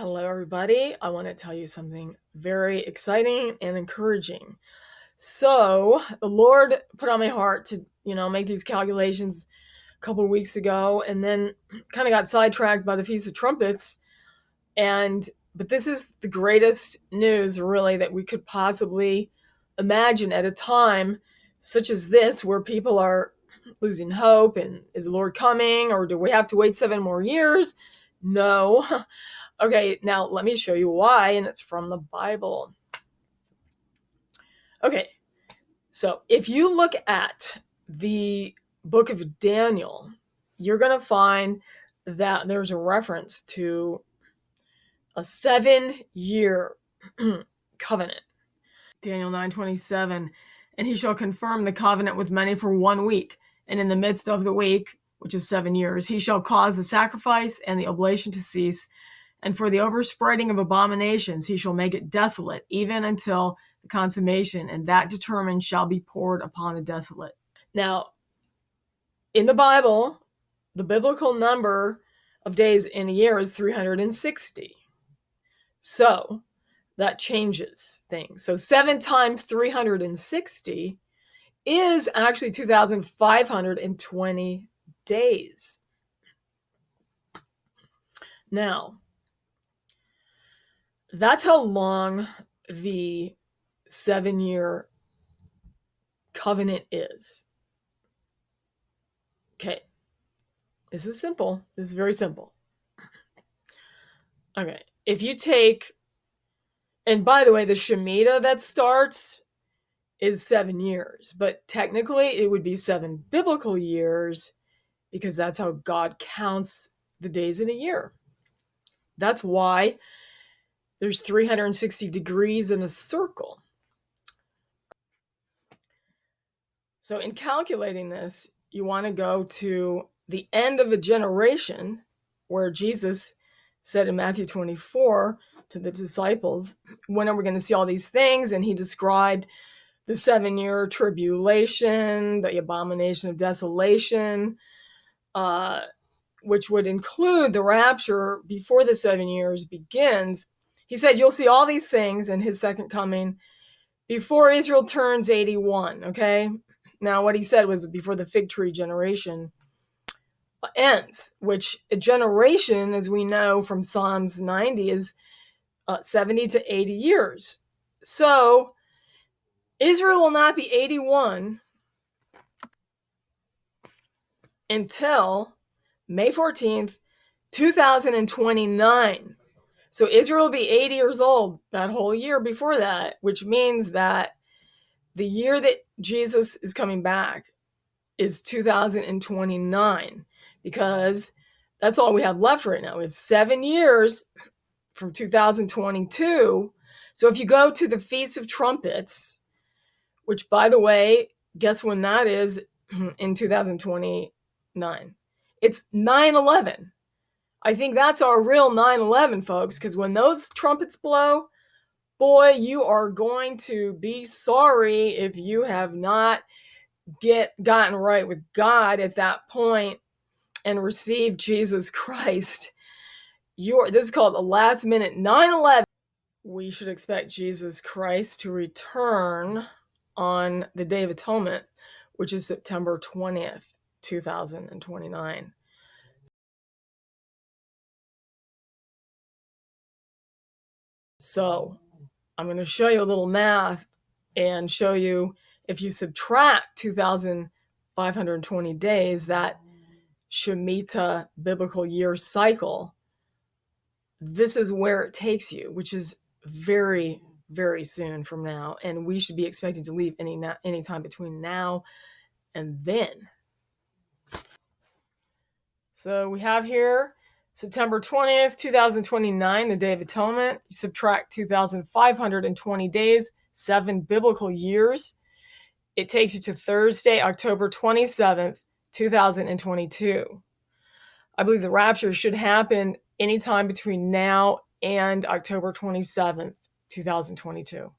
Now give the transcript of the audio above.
Hello, everybody. I want to tell you something very exciting and encouraging. So, the Lord put on my heart to, make these calculations a couple of weeks ago, and then kind of got sidetracked by the Feast of Trumpets. But this is the greatest news, really, that we could possibly imagine at a time such as this, where people are losing hope. And is the Lord coming, or do we have to wait 7 more years? No. Okay, now let me show you why, and it's from the Bible. Okay, so if you look at the book of Daniel, you're going to find that there's a reference to a 7-year covenant. Daniel 9:27, and he shall confirm the covenant with many for 1 week, and in the midst of the week, which is 7 years, he shall cause the sacrifice and the oblation to cease, and for the overspreading of abominations he shall make it desolate, even until the consummation, and that determined shall be poured upon the desolate. Now, in the Bible, the biblical number of days in a year is 360. So that changes things. So 7 times 360 is actually 2,520 days. Now, that's how long the 7-year covenant is. Okay. This is simple. This is very simple. Okay. If you take, and by the way, the Shemitah that starts is 7 years, but technically it would be 7 biblical years, because that's how God counts the days in a year. That's why there's 360 degrees in a circle. So in calculating this, you want to go to the end of a generation, where Jesus said in Matthew 24 to the disciples, when are we going to see all these things? And he described the 7-year tribulation, the abomination of desolation, which would include the rapture before the 7 years begins. He said, you'll see all these things in his second coming before Israel turns 81, okay? Now, what he said was before the fig tree generation ends, which a generation, as we know from Psalms 90, is 70 to 80 years. So Israel will not be 81 until May 14th, 2029. So Israel will be 80 years old that whole year before that, which means that the year that Jesus is coming back is 2029, because that's all we have left right now. It's 7 years from 2022. So if you go to the Feast of Trumpets, which, by the way, guess when that is in 2029? It's 9/11. I think that's our real 9/11, folks, because when those trumpets blow, boy, you are going to be sorry if you have not gotten right with God at that point and received Jesus Christ. This is called a last minute 9/11. We should expect Jesus Christ to return on the Day of Atonement, which is September 20th, 2029. So I'm going to show you a little math and show you, if you subtract 2,520 days, that Shemitah biblical year cycle, this is where it takes you, which is very, very soon from now. And we should be expecting to leave any time between now and then. So we have here September 20th, 2029, the Day of Atonement. You subtract 2,520 days, 7 biblical years. It takes you to Thursday, October 27th, 2022. I believe the rapture should happen anytime between now and October 27th, 2022.